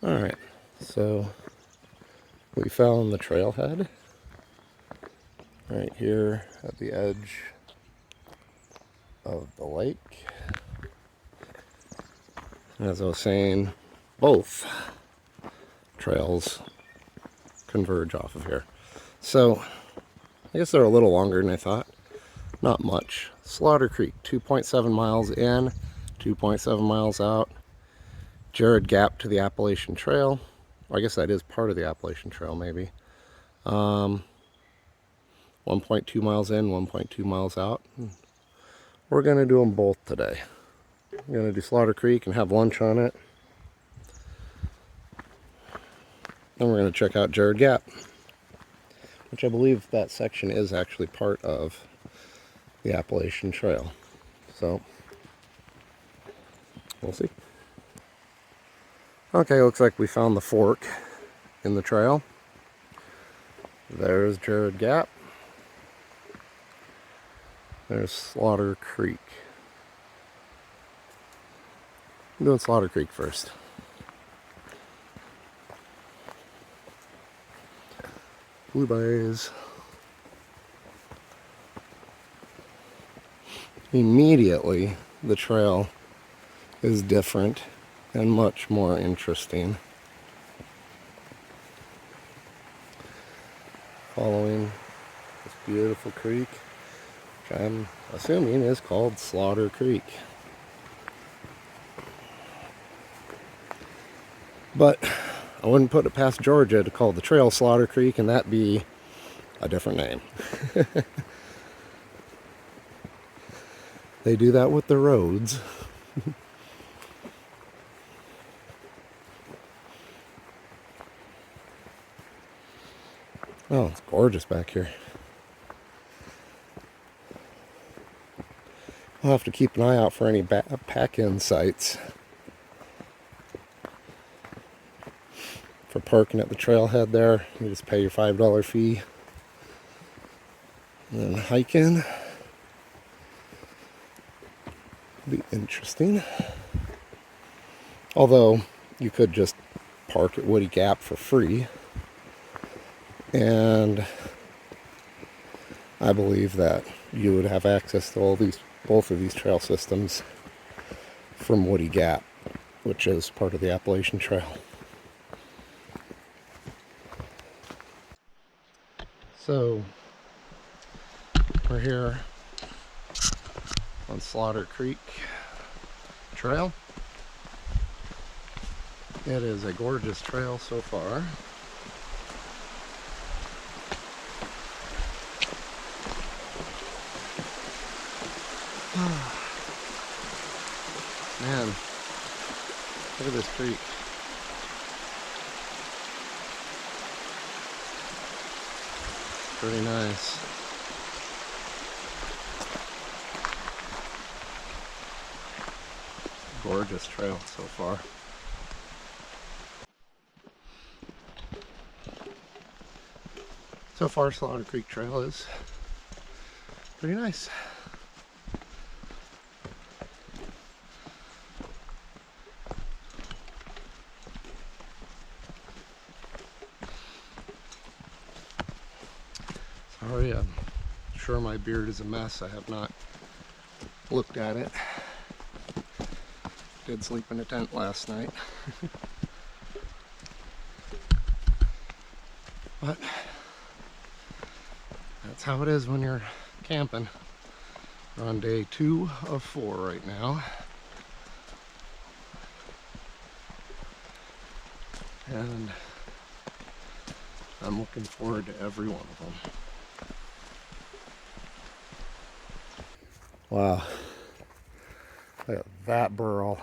Alright, so we found the trailhead right here at the edge of the lake. As I was saying, both trails converge off of here. So I guess they're a little longer than I thought. Not much. Slaughter Creek, 2.7 miles in, 2.7 miles out. Jared Gap to the Appalachian Trail. I guess that is part of the Appalachian Trail, maybe. 1.2 miles in, 1.2 miles out. We're going to do them both today. We're going to do Slaughter Creek and have lunch on it. Then we're going to check out Jared Gap, which I believe that section is actually part of the Appalachian Trail. So, we'll see. Okay, looks like we found the fork in the trail. There's Jared Gap. There's Slaughter Creek. I'm doing Slaughter Creek first. Blueberries. Immediately, the trail is different and much more interesting. Following this beautiful creek, which I'm assuming is called Slaughter Creek. But I wouldn't put it past Georgia to call the trail Slaughter Creek and that be a different name. They do that with the roads. Oh, it's gorgeous back here. I'll have to keep an eye out for any pack-in sites for parking at the trailhead there. You just pay your $5 fee and then hike in. Be interesting. Although you could just park at Woody Gap for free. And I believe that you would have access to both of these trail systems from Woody Gap, which is part of the Appalachian Trail. So we're here on Slaughter Creek Trail. It is a gorgeous trail so far. Man, look at this creek. Pretty nice. Gorgeous trail so far. So far, Slaughter Creek Trail is pretty nice. Sorry, I'm sure my beard is a mess. I have not looked at it. Did sleep in a tent last night. But that's how it is when you're camping. We're on day 2 of 4 right now. And I'm looking forward to every one of them. Wow. Look at that burl.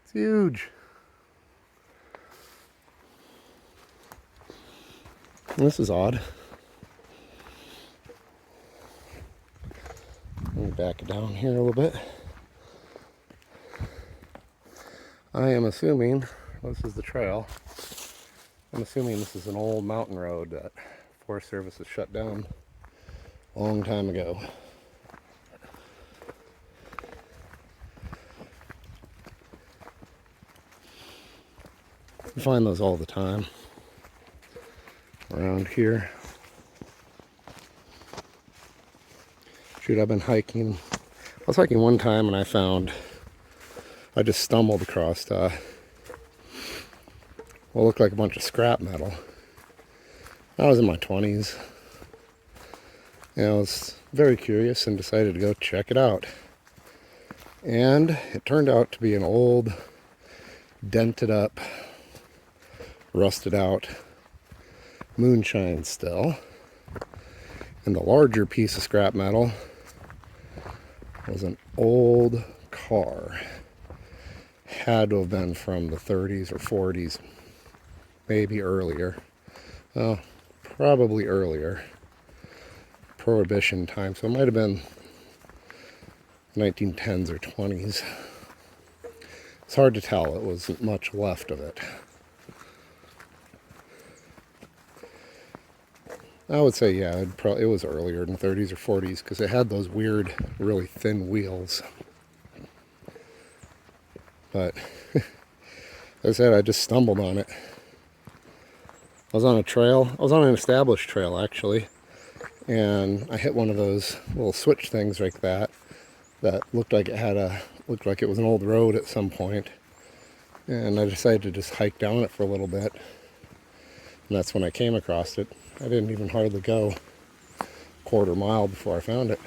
It's huge. This is odd. Let me back it down here a little bit. I am assuming this is the trail. I'm assuming this is an old mountain road that Forest Service has shut down a long time ago. You find those all the time around here. Shoot, I've been hiking. I was hiking one time and I just stumbled across what looked like a bunch of scrap metal. I was in my 20s. And I was very curious and decided to go check it out. And it turned out to be an old, dented up, rusted out moonshine still. And the larger piece of scrap metal was an old car. Had to have been from the 30s or 40s, maybe earlier. Well, probably earlier. Prohibition time, so it might have been 1910s or 20s. It's hard to tell. It wasn't much left of it. I would say, yeah, it was earlier in the 30s or 40s because it had those weird, really thin wheels. But, as I said, I just stumbled on it. I was on a trail. I was on an established trail, actually. And I hit one of those little switch things like that looked like it was an old road at some point. And I decided to just hike down it for a little bit. And that's when I came across it. I didn't even hardly go a quarter mile before I found it.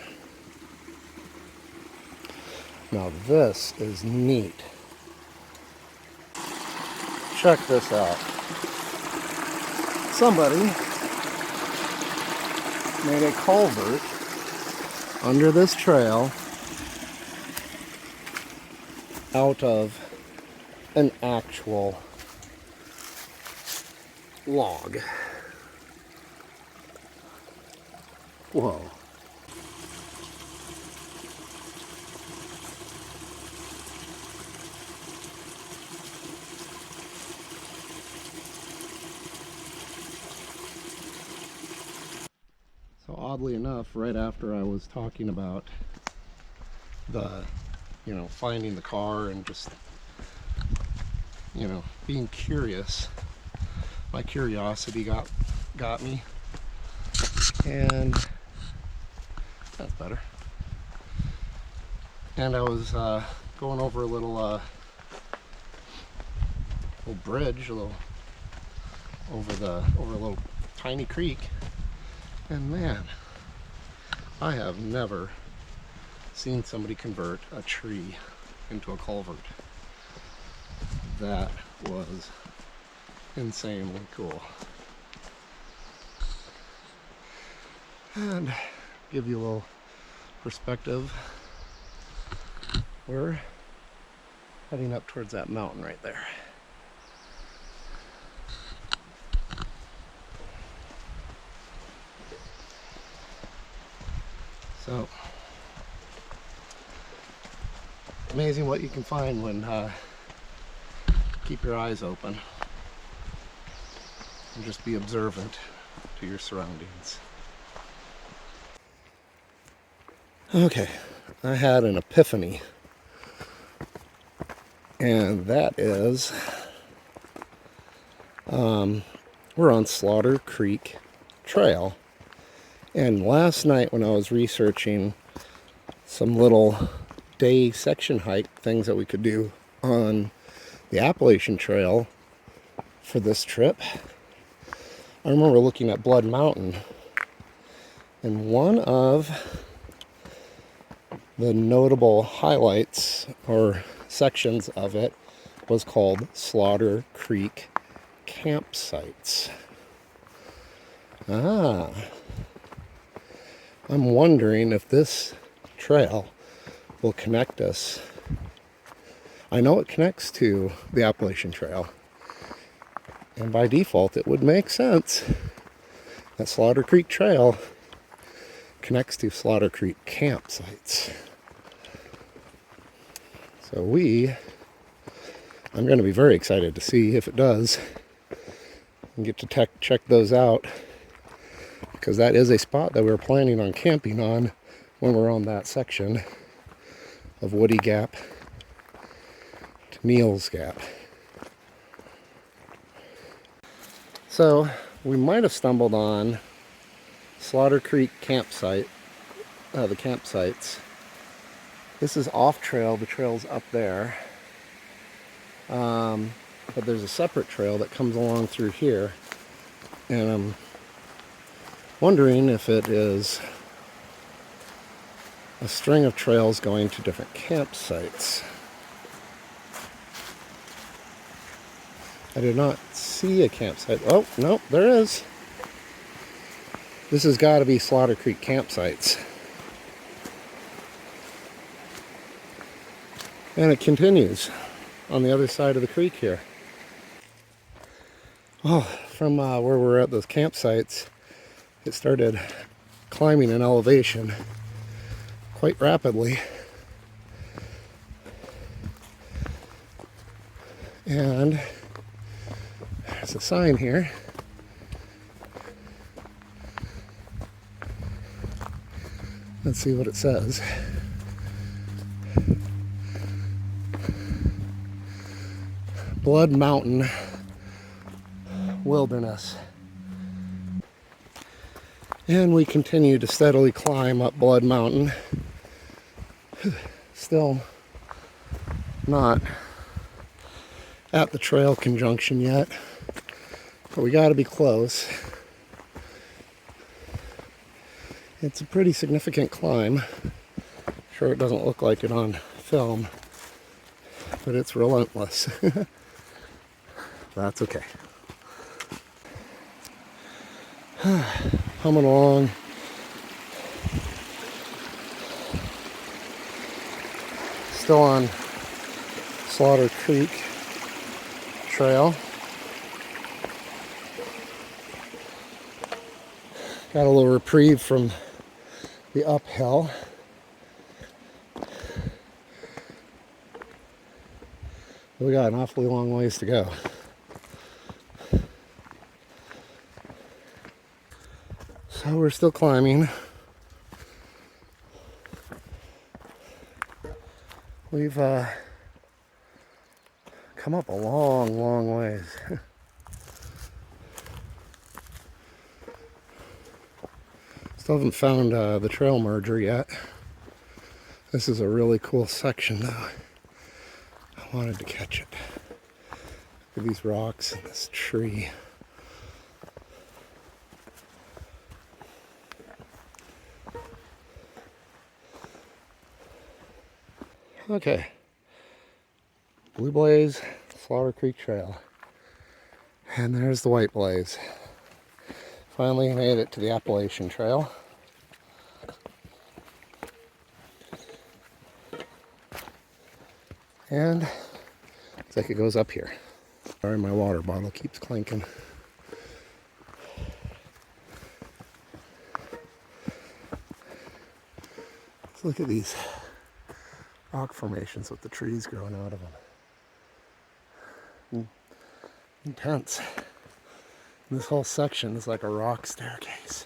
Now this is neat. Check this out. Somebody made a culvert under this trail out of an actual log. Whoa. So oddly enough, right after I was talking about finding the car and just, being curious, my curiosity got me, and that's better. And I was going over a little bridge, over a little tiny creek. And man, I have never seen somebody convert a tree into a culvert. That was insanely cool. And give you a little perspective, we're heading up towards that mountain right there. So, amazing what you can find when keep your eyes open and just be observant to your surroundings. Okay, I had an epiphany, and that is we're on Slaughter Creek Trail. And last night when I was researching some little day section hike things that we could do on the Appalachian Trail for this trip, I remember looking at Blood Mountain, and one of the notable highlights or sections of it was called Slaughter Creek Campsites. I'm wondering if this trail will connect us. I know it connects to the Appalachian Trail, and by default it would make sense that Slaughter Creek Trail connects to Slaughter Creek Campsites. So I'm going to be very excited to see if it does and get to check those out, because that is a spot that we were planning on camping on when we're on that section of Woody Gap to Neal's Gap. So we might have stumbled on Slaughter Creek campsite, the campsites. This is off trail, the trail's up there. But there's a separate trail that comes along through here. And I'm wondering if it is a string of trails going to different campsites. I did not see a campsite. Oh, no, there is. This has got to be Slaughter Creek campsites. And it continues on the other side of the creek here. Oh, from where we're at those campsites, it started climbing in elevation quite rapidly. And there's a sign here. Let's see what it says. Blood Mountain Wilderness. And we continue to steadily climb up Blood Mountain. Still not at the trail conjunction yet, but we got to be close. It's a pretty significant climb. Sure, it doesn't look like it on film, but it's relentless. That's okay. Humming along. Still on Slaughter Creek Trail. Got a little reprieve from the uphill. We got an awfully long ways to go. So we're still climbing. We've come up a long, long ways. Still haven't found the trail merger yet. This is a really cool section though. I wanted to catch it. Look at these rocks and this tree. Okay, Blue Blaze, Slaughter Creek Trail, and there's the White Blaze. Finally made it to the Appalachian Trail. And looks like it goes up here. Sorry, my water bottle keeps clanking. Let's look at these rock formations with the trees growing out of them. Intense. And this whole section is like a rock staircase.